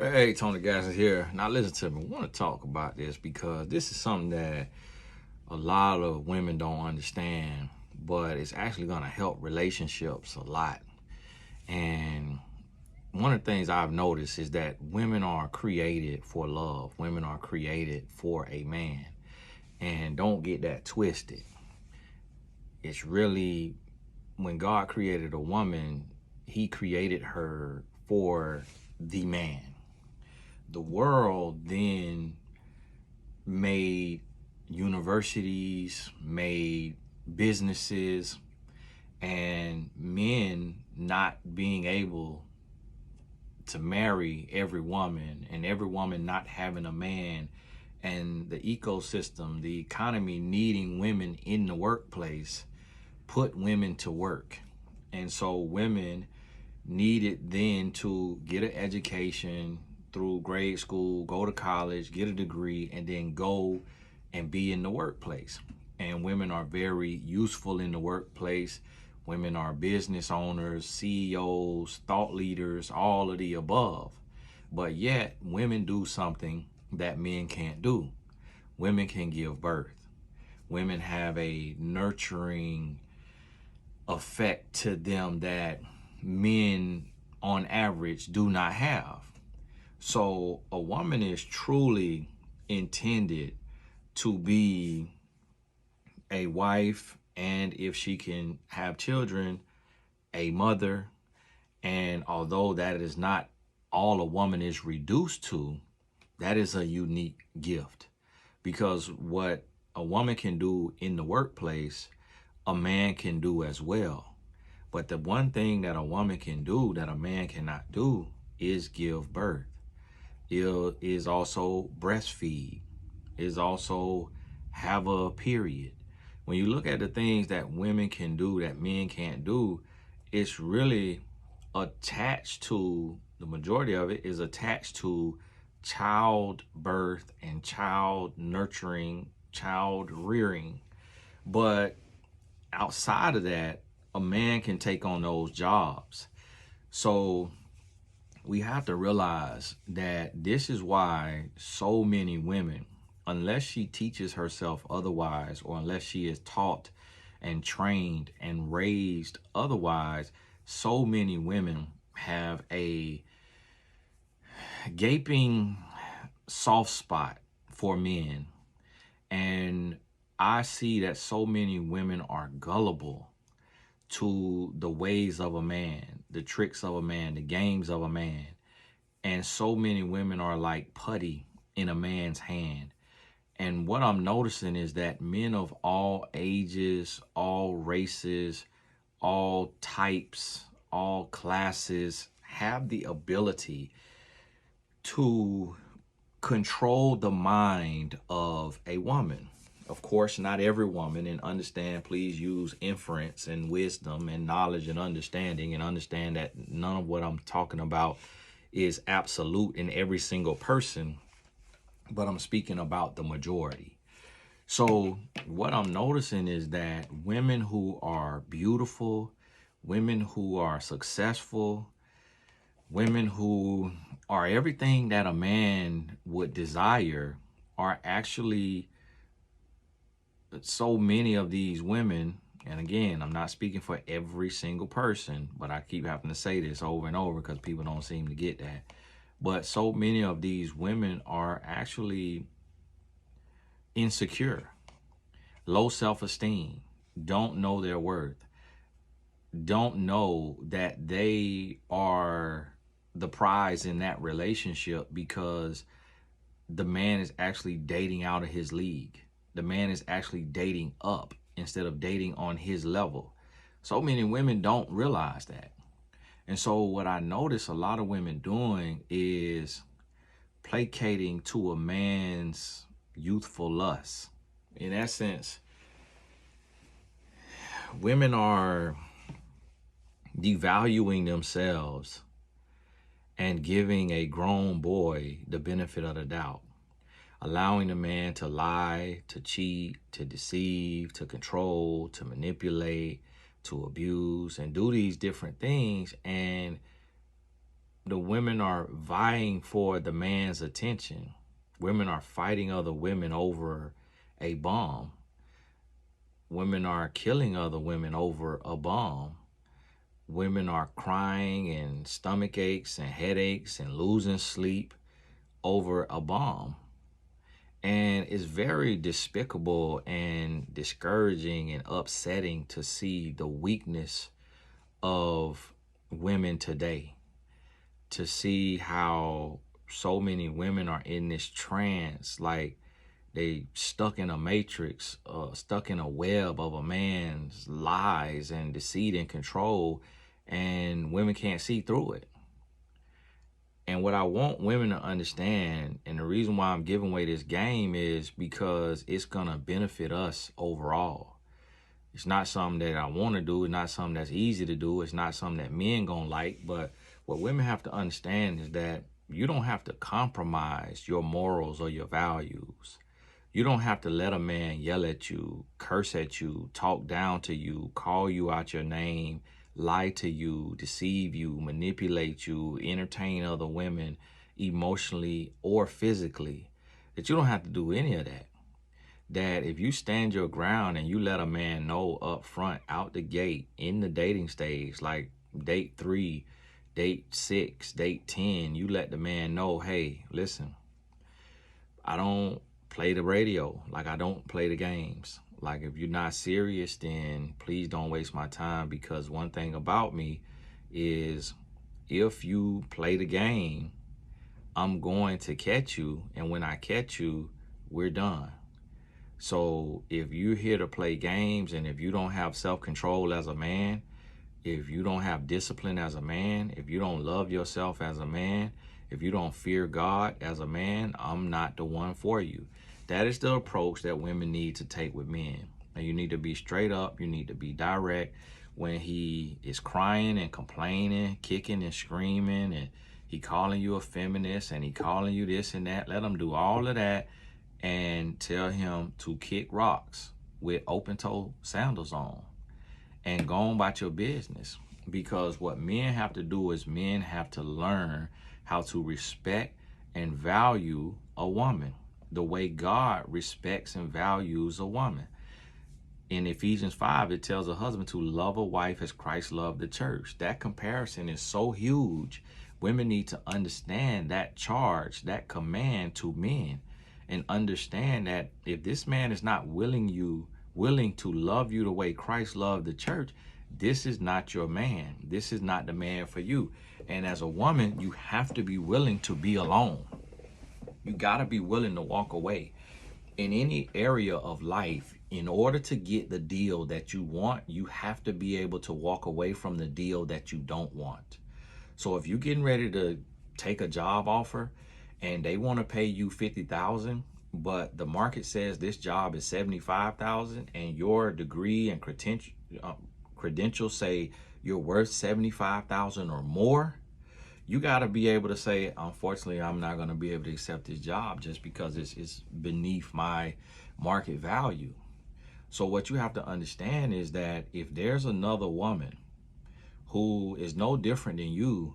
Hey, Tony Gassens here. Now listen to me. I want to talk about this because this is something that a lot of women don't understand, but it's actually going to help relationships a lot. And one of the things I've noticed is that women are created for love. Women are created for a man. And don't get that twisted. It's really when God created a woman, he created her for the man. The world then made universities, made businesses, and men not being able to marry every woman and every woman not having a man, and the ecosystem, the economy needing women in the workplace put women to work. And so women needed then to get an education through grade school, go to college, get a degree, and then go and be in the workplace. And women are very useful in the workplace. Women are business owners, CEOs, thought leaders, all of the above. But yet, women do something that men can't do. Women can give birth. Women have a nurturing effect to them that men on average do not have. So a woman is truly intended to be a wife, and if she can have children, a mother. And although that is not all a woman is reduced to, that is a unique gift, because what a woman can do in the workplace, a man can do as well. But the one thing that a woman can do that a man cannot do is give birth. It is also breastfeed, is also have a period. When you look at the things that women can do that men can't do, it's really attached to, the majority of it is attached to childbirth and child nurturing, child rearing. But outside of that, a man can take on those jobs. So we have to realize that this is why so many women, unless she teaches herself otherwise, or unless she is taught and trained and raised otherwise, so many women have a gaping soft spot for men. And I see that so many women are gullible to the ways of a man, the tricks of a man, the games of a man. And so many women are like putty in a man's hand. And what I'm noticing is that men of all ages, all races, all types, all classes have the ability to control the mind of a woman. Of course, not every woman, and understand, please use inference and wisdom and knowledge and understand that none of what I'm talking about is absolute in every single person, but I'm speaking about the majority. So what I'm noticing is that women who are beautiful, women who are successful, women who are everything that a man would desire are actually, so many of these women, and again, I'm not speaking for every single person, but I keep having to say this over and over because people don't seem to get that. But so many of these women are actually insecure, low self-esteem, don't know their worth, don't know that they are the prize in that relationship because the man is actually dating out of his league. The man is actually dating up instead of dating on his level. So many women don't realize that. And so what I notice a lot of women doing is placating to a man's youthful lust. In essence, women are devaluing themselves and giving a grown boy the benefit of the doubt, allowing the man to lie, to cheat, to deceive, to control, to manipulate, to abuse, and do these different things. And the women are vying for the man's attention. Women are fighting other women over a bomb. Women are killing other women over a bomb. Women are crying and stomach aches and headaches and losing sleep over a bomb. And it's very despicable and discouraging and upsetting to see the weakness of women today, to see how so many women are in this trance, like they stuck in a matrix, stuck in a web of a man's lies and deceit and control, and women can't see through it. And what I want women to understand, and the reason why I'm giving away this game, is because it's gonna benefit us overall. It's not something that I want to do. It's not something that's easy to do. It's not something that men gonna like. But what women have to understand is that you don't have to compromise your morals or your values. You don't have to let a man yell at you, curse at you, talk down to you, call you out your name, lie to you, deceive you, manipulate you, entertain other women emotionally or physically. That you don't have to do any of that. That if you stand your ground and you let a man know up front, out the gate, in the dating stage, like date 3, date 6, date 10, you let the man know, hey, listen, I don't play the radio, like I don't play the games. Like if you're not serious, then please don't waste my time, because one thing about me is if you play the game, I'm going to catch you, and when I catch you, we're done. So if you're here to play games, and if you don't have self-control as a man, if you don't have discipline as a man, if you don't love yourself as a man, if you don't fear God as a man, I'm not the one for you. That is the approach that women need to take with men. And you need to be straight up. You need to be direct. When he is crying and complaining, kicking and screaming, and he calling you a feminist, and he calling you this and that, let him do all of that and tell him to kick rocks with open-toe sandals on and go on about your business. Because what men have to do is men have to learn how to respect and value a woman the way God respects and values a woman. In Ephesians 5, it tells a husband to love a wife as Christ loved the church. That comparison is so huge. Women need to understand that charge, that command to men, and understand that if this man is not willing to love you the way Christ loved the church, this is not your man. This is not the man for you. And as a woman, you have to be willing to be alone. You got to be willing to walk away. In any area of life, in order to get the deal that you want, you have to be able to walk away from the deal that you don't want. So if you're getting ready to take a job offer and they want to pay you $50,000, but the market says this job is $75,000, and your degree and credentials say you're worth $75,000 or more, you got to be able to say, unfortunately, I'm not going to be able to accept this job just because it's beneath my market value. So what you have to understand is that if there's another woman who is no different than you,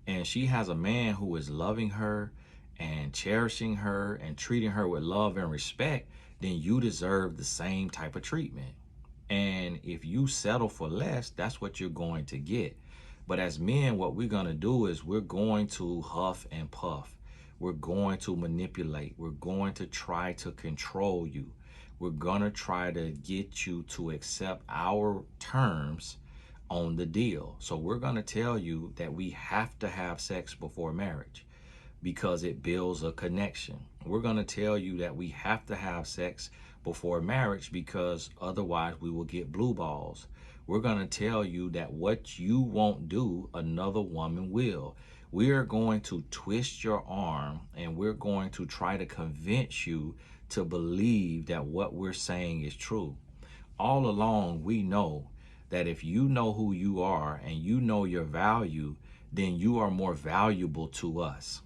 and she has a man who is loving her and cherishing her and treating her with love and respect, then you deserve the same type of treatment. And if you settle for less, that's what you're going to get. But as men, what we're going to do is we're going to huff and puff. We're going to manipulate. We're going to try to control you. We're going to try to get you to accept our terms on the deal. So we're going to tell you that we have to have sex before marriage because it builds a connection. We're going to tell you that we have to have sex before marriage because otherwise we will get blue balls. We're going to tell you that what you won't do, another woman will. We are going to twist your arm, and we're going to try to convince you to believe that what we're saying is true. All along, we know that if you know who you are and you know your value, then you are more valuable to us.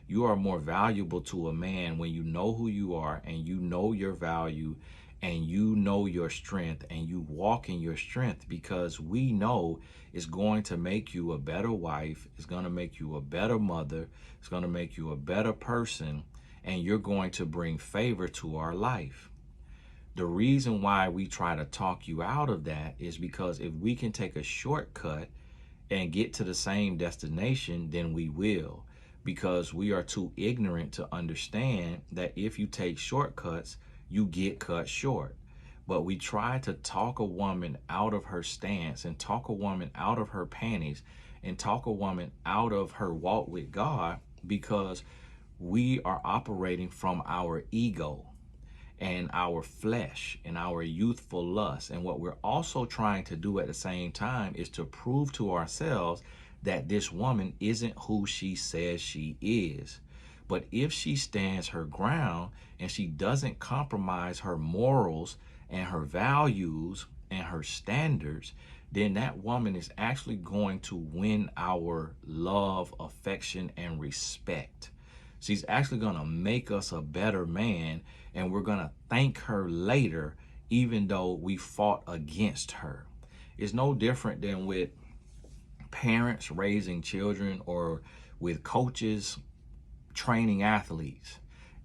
You are more valuable to a man when you know who you are and you know your value and you know your strength and you walk in your strength, because we know it's going to make you a better wife, it's going to make you a better mother, it's going to make you a better person, and you're going to bring favor to our life. The reason why we try to talk you out of that is because if we can take a shortcut and get to the same destination, then we will, because we are too ignorant to understand that if you take shortcuts, you get cut short. But we try to talk a woman out of her stance and talk a woman out of her panties and talk a woman out of her walk with God, because we are operating from our ego and our flesh and our youthful lust. And what we're also trying to do at the same time is to prove to ourselves that this woman isn't who she says she is. But if she stands her ground and she doesn't compromise her morals and her values and her standards, then that woman is actually going to win our love, affection, and respect. She's actually going to make us a better man, and we're going to thank her later, even though we fought against her. It's no different than with parents raising children or with coaches training athletes.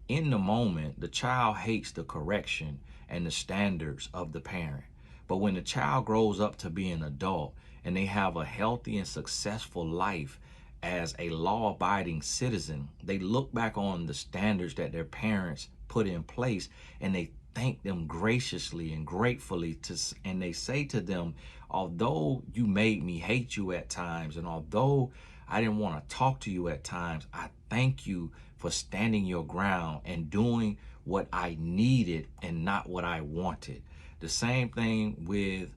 In the moment, the child hates the correction and the standards of the parent. But when the child grows up to be an adult and they have a healthy and successful life as a law-abiding citizen, they look back on the standards that their parents put in place and they thank them graciously and gratefully, and they say to them, although you made me hate you at times, and although I didn't want to talk to you at times, I thank you for standing your ground and doing what I needed and not what I wanted. The same thing with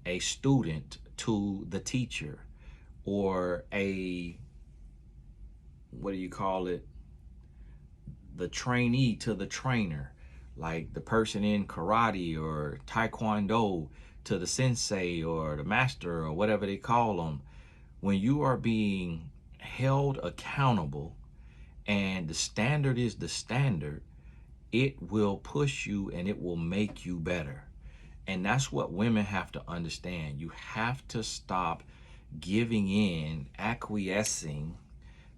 a student to the teacher, or a, what do you call it, the trainee to the trainer, like the person in karate or taekwondo to the sensei or the master or whatever they call them. When you are being held accountable and the standard is the standard, it will push you and it will make you better. And that's what women have to understand. You have to stop giving in, acquiescing,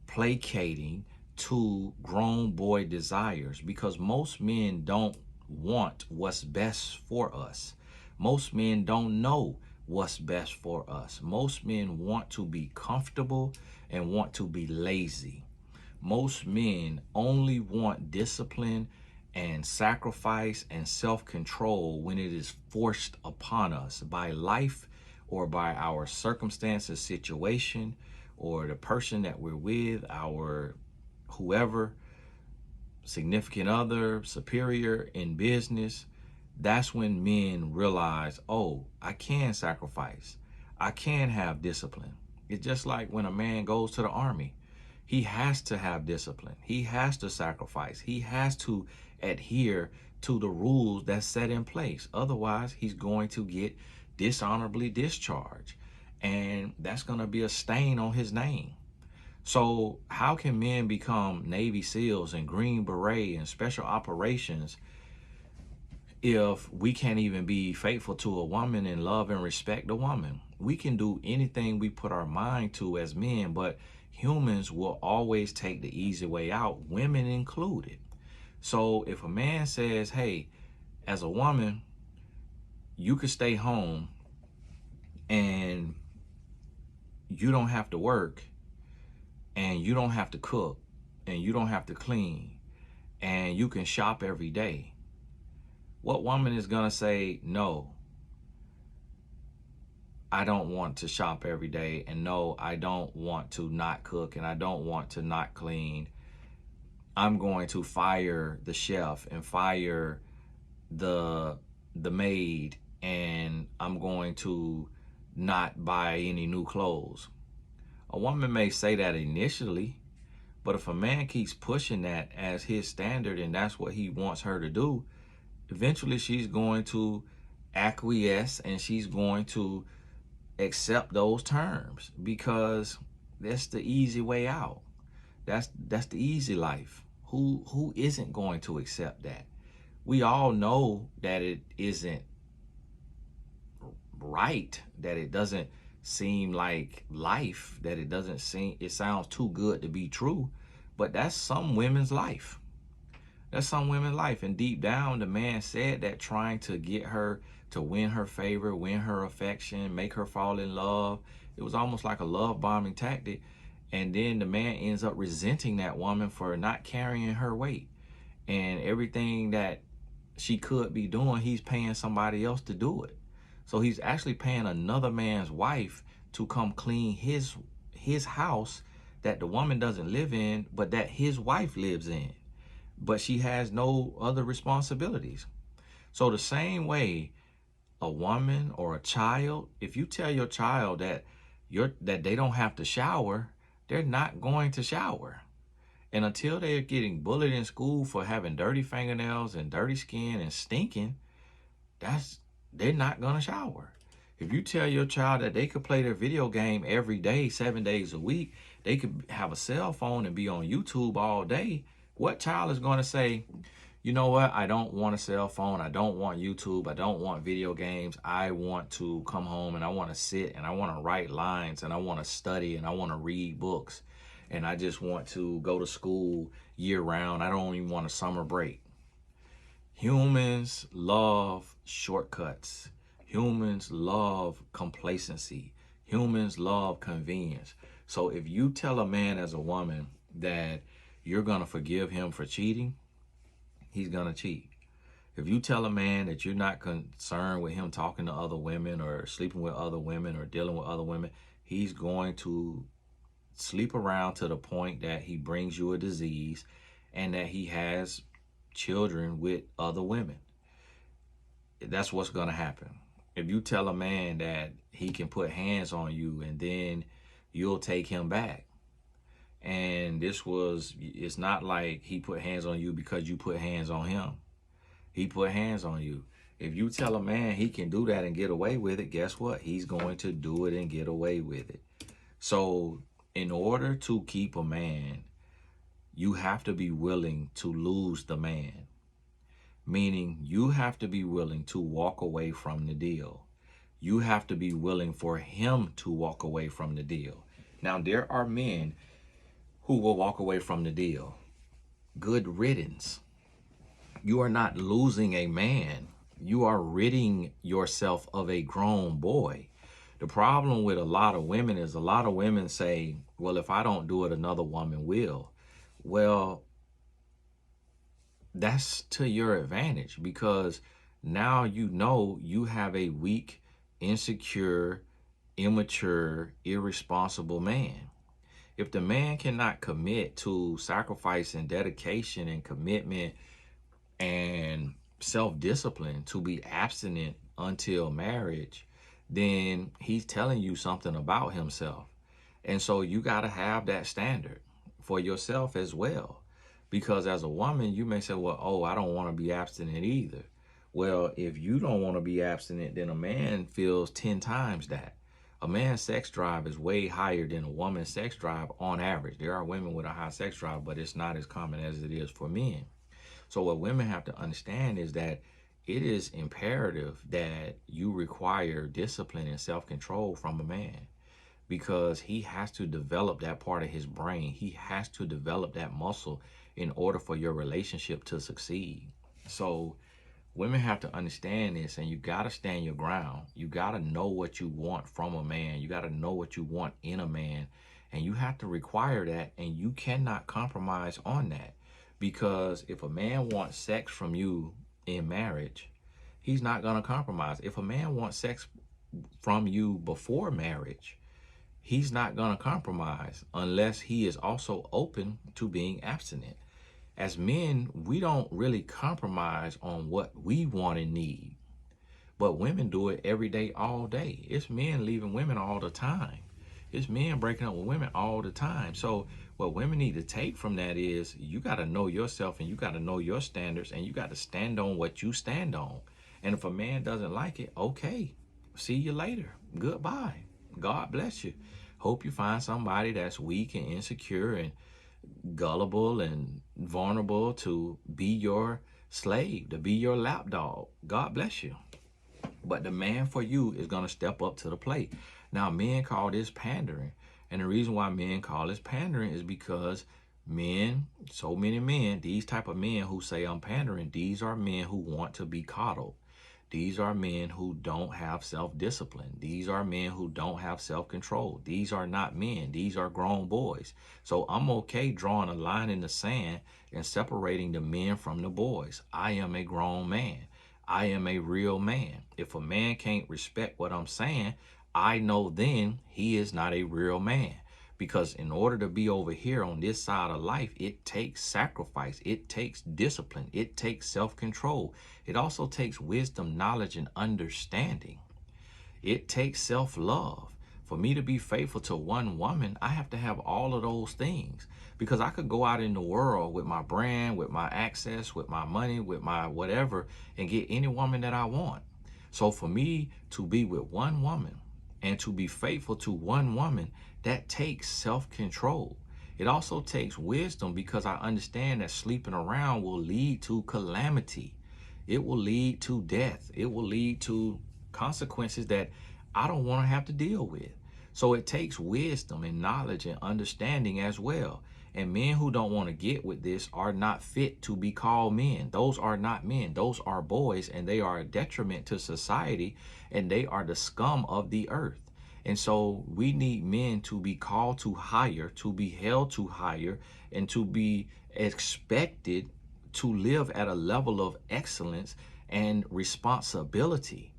placating to grown boy desires, because most men don't want what's best for us. Most men don't know what's best for us. Most men want to be comfortable and want to be lazy. Most men only want discipline and sacrifice and self-control when it is forced upon us by life or by our circumstances, situation, or the person that we're with, our whoever, significant other, superior in business. That's when men realize, oh, I can sacrifice. I can have discipline. It's just like when a man goes to the army. He has to have discipline. He has to sacrifice. He has to adhere to the rules that's set in place. Otherwise, he's going to get dishonorably discharged. And that's going to be a stain on his name. So how can men become Navy SEALs and Green Beret and special operations if we can't even be faithful to a woman and love and respect a woman? We can do anything we put our mind to as men, but humans will always take the easy way out, women included. So if a man says, hey, as a woman, you could stay home and you don't have to work, and you don't have to cook, and you don't have to clean, and you can shop every day, what woman is gonna say, no, I don't want to shop every day, and no, I don't want to not cook, and I don't want to not clean. I'm going to fire the chef and fire the maid, and I'm going to not buy any new clothes. A woman may say that initially, but if a man keeps pushing that as his standard and that's what he wants her to do, eventually she's going to acquiesce and she's going to accept those terms, because that's the easy way out. That's the easy life. Who isn't going to accept that? We all know that it isn't right, that it doesn't seem like life, that it sounds too good to be true, but that's some women's life. That's some women's life. And deep down, the man said that trying to get her to win her favor, win her affection, make her fall in love, it was almost like a love bombing tactic. And then the man ends up resenting that woman for not carrying her weight. And everything that she could be doing, he's paying somebody else to do it. So he's actually paying another man's wife to come clean his house that the woman doesn't live in, but that his wife lives in. But she has no other responsibilities. So the same way, a woman or a child, if you tell your child that they don't have to shower, they're not going to shower. And until they're getting bullied in school for having dirty fingernails and dirty skin and stinking, they're not gonna shower. If you tell your child that they could play their video game every day, 7 days a week, they could have a cell phone and be on YouTube all day, what child is gonna say, you know what, I don't want a cell phone, I don't want YouTube, I don't want video games, I want to come home and I want to sit and I want to write lines and I want to study and I want to read books and I just want to go to school year round, I don't even want a summer break. Humans love shortcuts. Humans love complacency. Humans love convenience. So if you tell a man as a woman that you're going to forgive him for cheating, he's going to cheat. If you tell a man that you're not concerned with him talking to other women or sleeping with other women or dealing with other women, he's going to sleep around to the point that he brings you a disease and that he has children with other women. That's what's going to happen. If you tell a man that he can put hands on you and then you'll take him back, and it's not like he put hands on you because you put hands on him. He put hands on you. If you tell a man he can do that and get away with it, guess what? He's going to do it and get away with it. So in order to keep a man, you have to be willing to lose the man. Meaning you have to be willing to walk away from the deal. You have to be willing for him to walk away from the deal. Now, there are men who will walk away from the deal. Good riddance. You are not losing a man. You are ridding yourself of a grown boy. The problem with a lot of women is a lot of women say, well, if I don't do it, another woman will. Well, that's to your advantage because now you know you have a weak, insecure, immature, irresponsible man. If the man cannot commit to sacrifice and dedication and commitment and self-discipline to be abstinent until marriage, then he's telling you something about himself. And so you got to have that standard for yourself as well. Because as a woman, you may say, well, oh, I don't want to be abstinent either. Well, if you don't want to be abstinent, then a man feels 10 times that. A man's sex drive is way higher than a woman's sex drive on average. There are women with a high sex drive, but it's not as common as it is for men. So what women have to understand is that it is imperative that you require discipline and self-control from a man because he has to develop that part of his brain. He has to develop that muscle in order for your relationship to succeed. So women have to understand this, and you got to stand your ground. You got to know what you want from a man. You got to know what you want in a man, and you have to require that, and you cannot compromise on that. Because if a man wants sex from you in marriage, he's not going to compromise. If a man wants sex from you before marriage, he's not going to compromise unless he is also open to being abstinent. As men, we don't really compromise on what we want and need. But women do it every day, all day. It's men leaving women all the time. It's men breaking up with women all the time. So what women need to take from that is you got to know yourself and you got to know your standards and you got to stand on what you stand on. And if a man doesn't like it, okay, see you later. Goodbye. God bless you. Hope you find somebody that's weak and insecure and gullible and vulnerable to be your slave, to be your lapdog. God bless you. But the man for you is going to step up to the plate. Now, men call this pandering. And the reason why men call this pandering is because men, so many men, these type of men who say I'm pandering, these are men who want to be coddled. These are men who don't have self-discipline. These are men who don't have self-control. These are not men. These are grown boys. So I'm okay drawing a line in the sand and separating the men from the boys. I am a grown man. I am a real man. If a man can't respect what I'm saying, I know then he is not a real man. Because in order to be over here on this side of life, it takes sacrifice. It takes discipline. It takes self-control. It also takes wisdom, knowledge, and understanding. It takes self-love. For me to be faithful to one woman, I have to have all of those things. Because I could go out in the world with my brand, with my access, with my money, with my whatever, and get any woman that I want. So for me to be with one woman and to be faithful to one woman, that takes self-control. It also takes wisdom, because I understand that sleeping around will lead to calamity. It will lead to death. It will lead to consequences that I don't want to have to deal with. So it takes wisdom and knowledge and understanding as well. And men who don't want to get with this are not fit to be called men. Those are not men. Those are boys, and they are a detriment to society, and they are the scum of the earth. And so we need men to be called to higher, to be held to higher, and to be expected to live at a level of excellence and responsibility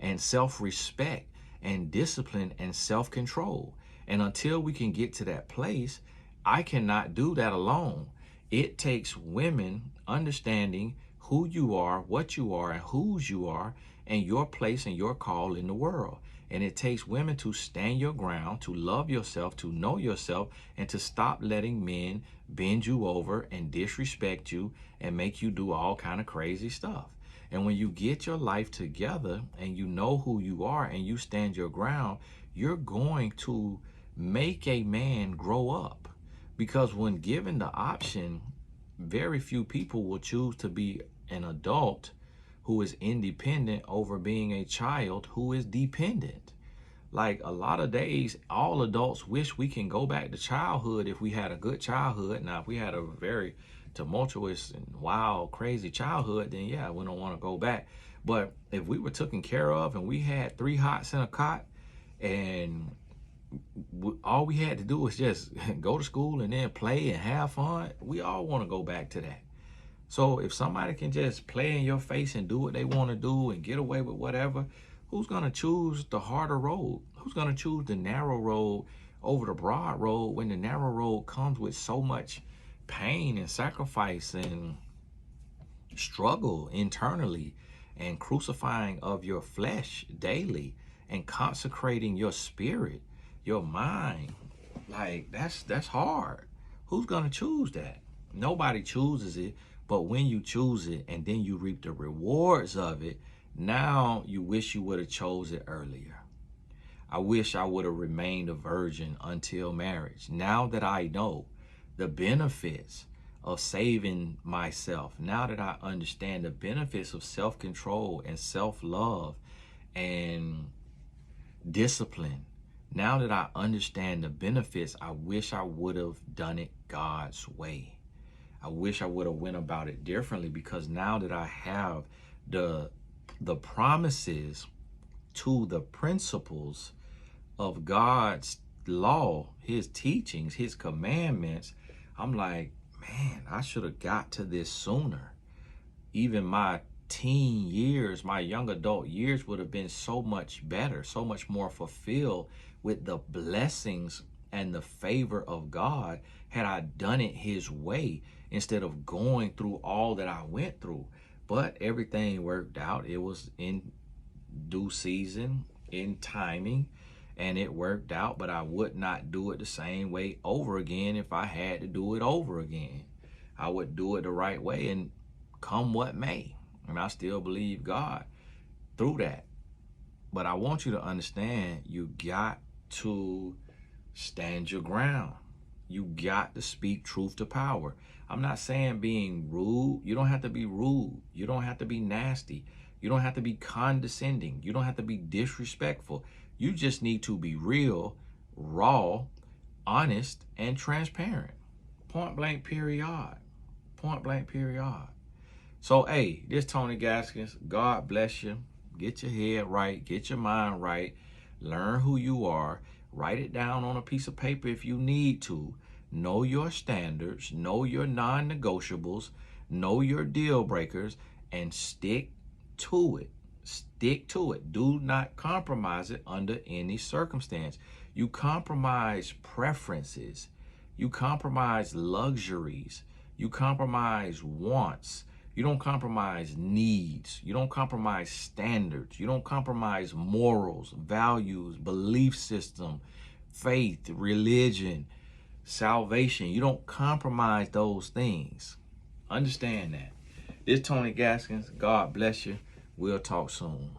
and self-respect and discipline and self-control. And until we can get to that place, I cannot do that alone. It takes women understanding who you are, what you are, and whose you are, and your place and your call in the world. And it takes women to stand your ground, to love yourself, to know yourself, and to stop letting men bend you over and disrespect you and make you do all kind of crazy stuff. And when you get your life together and you know who you are and you stand your ground, you're going to make a man grow up. Because when given the option, very few people will choose to be an adult who is independent over being a child who is dependent. Like a lot of days, all adults wish we can go back to childhood if we had a good childhood. Now, if we had a very tumultuous and wild, crazy childhood, then yeah, we don't want to go back. But if we were taken care of and we had 3 hots in a cot, and all we had to do was just go to school and then play and have fun, we all want to go back to that. So if somebody can just play in your face and do what they want to do and get away with whatever, who's going to choose the harder road? Who's going to choose the narrow road over the broad road when the narrow road comes with so much pain and sacrifice and struggle internally and crucifying of your flesh daily and consecrating your spirit, your mind? Like that's hard. Who's going to choose that? Nobody chooses it. But when you choose it and then you reap the rewards of it, now you wish you would have chose it earlier. I wish I would have remained a virgin until marriage. Now that I know the benefits of saving myself, now that I understand the benefits of self-control and self-love and discipline, now that I understand the benefits, I wish I would have done it God's way. I wish I would have went about it differently, because now that I have the promises to the principles of God's law, his teachings, his commandments, I'm like, man, I should have got to this sooner. Even my teen years, my young adult years would have been so much better, so much more fulfilled with the blessings and the favor of God had I done it his way, instead of going through all that I went through. But everything worked out. It was in due season, in timing, and it worked out. But I would not do it the same way over again if I had to do it over again. I would do it the right way, and come what may. And I still believe God through that. But I want you to understand, you got to stand your ground. You got to speak truth to power. I'm not saying being rude. You don't have to be rude. You don't have to be nasty. You don't have to be condescending. You don't have to be disrespectful. You just need to be real, raw, honest, and transparent. Point blank, period. Point blank, period. So, hey, this Tony Gaskins. God bless you. Get your head right. Get your mind right. Learn who you are. Write it down on a piece of paper if you need to. Know your standards. Know your non-negotiables. Know your deal breakers. And stick to it. Stick to it. Do not compromise it under any circumstance. You compromise preferences. You compromise luxuries. You compromise wants. You don't compromise needs. You don't compromise standards. You don't compromise morals, values, belief system, faith, religion, salvation. You don't compromise those things. Understand that. This is Tony Gaskins. God bless you. We'll talk soon.